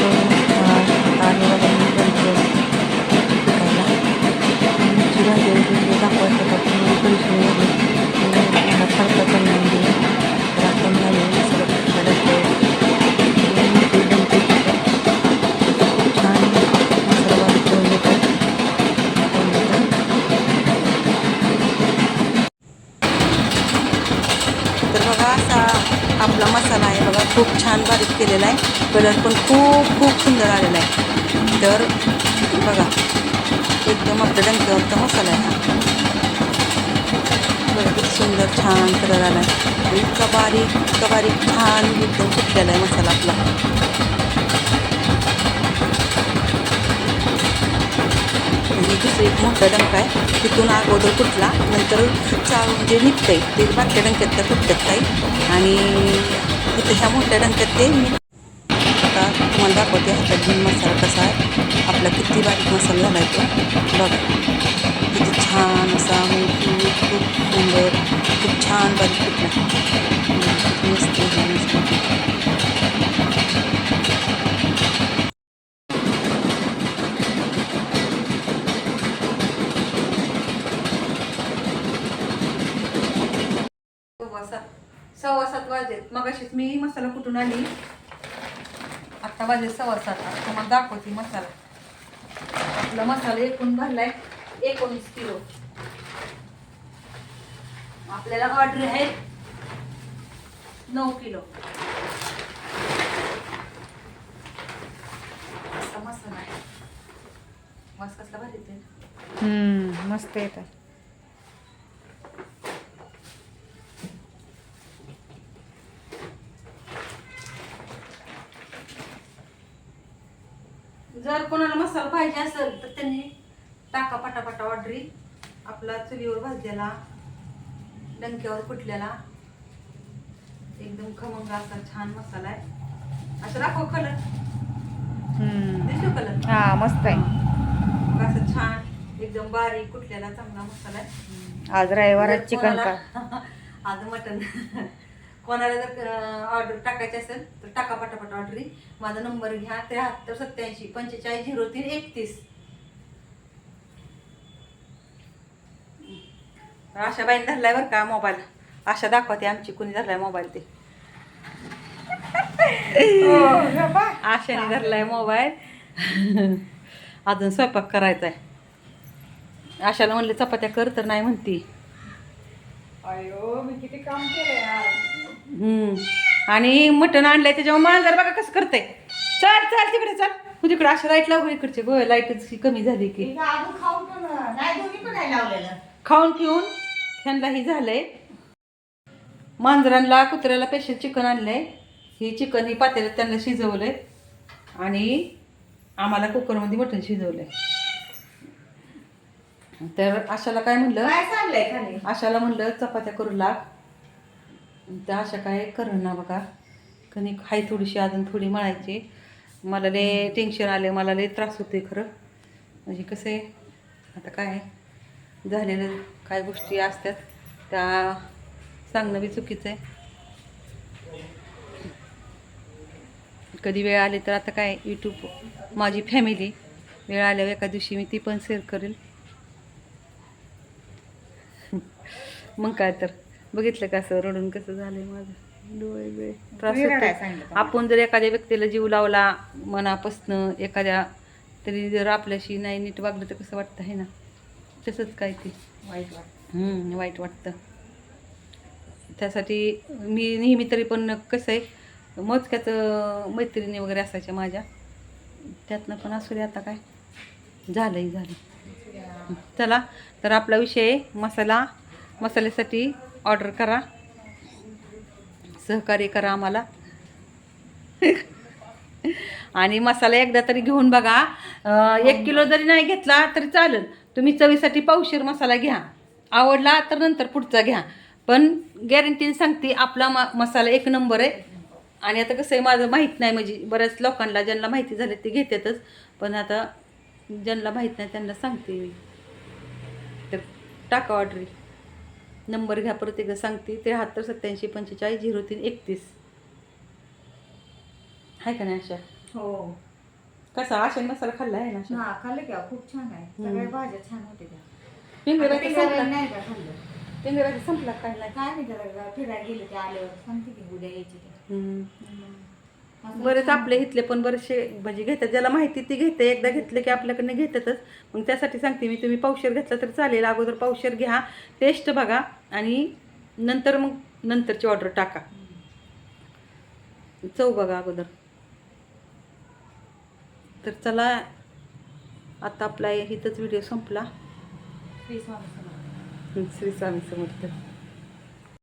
आणि बघा मी बनतो शिकायला मिरची भाजी वगैरे दाखवायचं का तुम्ही पैसे वगैरे मला सारखं करून दिली तर आता मी आले सगळं मिरची बनते छान मसाला बारीक करून घेतो तर बघा असा आपला मसाला आहे बघा खूप छान बारीक केलेला आहे कलर पण खूप सुंदर आलेला आहे तर बघा एकदम आपल्या डंक्यावरचा मसाला आहे हा बघा किती सुंदर छान कलर आला आहे इतका बारीक छान एकदम फुटलेला आहे मसाला आपला दुसरं एक मोठा डंका आहे तिथून अगोदर फुटला नंतर चाळून जे निघतं आहे ते बारक्या डंक्यात त्या फुटतात काही आणि तिथे ह्या मोठ्या डंक्यात ते मी आता तुम्हाला दाखवते हातात घेऊन मसाला कसा आहे आपला किती बारीक मसाला झाला आहे तो बघा किती छान असा खूप सुंदर खूप छान बारीक फुटला मस्त सव्वा सात वाजलेत मगाशीच मी मसाला कुटून आली आता वाजले 7:15 आता तुम्हाला दाखवते मसाला आपला मसाला एकूण भरलाय 19 किलो आपल्याला ऑर्डर आहे 9 किलो असा मसाला आहे वास कसला भारी येते मस्त येतात जर कोणाला मसाला पाहिजे असेल तर त्यांनी टाका पटापटा ऑर्डरी आपला चुलीवर भाजलेला डंक्यावर फुटलेला एकदम खमंग असा छान मसाला आहे असं दाखव कलर दिसतो कलर हा मस्त आहे मग असं छान एकदम बारीक कुटलेला चांगला मसाला आहे आज रविवार चिकन का आज मटन कोणाला जर ऑर्डर टाकायची असेल तर टाका पटापट ऑर्डरी माझा नंबर घ्या 7387 45 03 31 आशा बाईने धरलाय बरं का मोबाईल आशा दाखवते आमची कुणी धरलाय मोबाईल ते आशाने धरलाय मोबाईल अजून स्वयंपाक करायचा आहे आशाला म्हणले चपात्या कर तर नाही म्हणती अयो मी किती काम केलंय आणि मटण आणलंय त्याच्यावर मांजर बघा कसं करते चल तिकडे चल तू तिकडे अशा लाईट लावू इकडचे गो लाईटच कमी झाली की खाऊन पिऊन ह्यांनाही झालंय मांजरांना कुत्र्याला स्पेशल चिकन आणलंय ही चिकन ही पातेल्यात त्यांना शिजवलंय आणि आम्हाला कुकरमध्ये मटण शिजवलंय तर आशाला काय म्हणलं आशाला म्हणलं चपात्या करू लाग त्या आशा काय करण ना बघा कणिक हाय थोडीशी अजून थोडी मळायची मला लय टेन्शन आले मला लय त्रास होते खरं म्हणजे कसं आहे आता काय झालेलं काय गोष्टी असतात त्या सांगणं बी चुकीचं आहे कधी वेळ आली तर आता काय यूट्यूब माझी फॅमिली वेळ आल्यावर एका दिवशी मी ती पण शेअर करेल मग काय तर बघितलं कसं रडून कसं झालंय माझं डोळे बिळे त्रास होतो आपण जर एखाद्या व्यक्तीला जीव लावला मनापासनं एखाद्या तरी जर आपल्याशी नाही नीट वागलं तर कसं वाटतं आहे ना तसंच काय ते वाईट वाटतं त्यासाठी मी नेहमी तरी पण कसं आहे मोजक्यात मैत्रिणी वगैरे असायच्या माझ्या त्यातनं पण असू दे आता काय झालं चला तर आपला विषय मसाल्यासाठी ऑर्डर करा सहकार्य करा आम्हाला आणि मसाला एकदा तरी घेऊन बघा 1 किलो जरी नाही घेतला तरी चालेल तुम्ही चवीसाठी पावशेर मसाला घ्या आवडला तर नंतर पुढचा घ्या पण गॅरंटीने सांगते आपला मसाला 1 नंबर आहे आणि आता कसं आहे माझं माहीत नाही म्हणजे बऱ्याच लोकांना ज्यांना माहिती झाले ते घेतातच पण आता ज्यांना माहीत नाही त्यांना सांगते मी तर टाका ऑर्डरी नंबर घ्या परत एकदा सांगते 73 87 45 03 31 आहे का नाही अशा हो कसा आशेन मसाला खाल्ला आहे ना हा खाल्लं की अहो, खूप छान आहे सगळ्या भाज्या छान होते त्या पिंगळाचा आता संपला ते नाही का खाल्लं पिंगळाचा संपला काय नाही काय नाही त्याला फिरायला गेले ते आल्यावर सांगते की उद्या यायचे ते असं बरेच छान आपले इथले पण बरेचसे भजी घेतात ज्याला माहिती ती घेते एकदा घेतलं की आपल्याकडनं घेतातच मग त्यासाठी सांगते मी तुम्ही पावशेर घेतला तर चालेल अगोदर पावशेर घ्या टेस्ट बघा आणि नंतर मग नंतरची ऑर्डर टाका चव बघा अगोदर तर चला आता आपला इथंच व्हिडिओ संपला श्री स्वामी समर्थ. श्री स्वामी समर्थ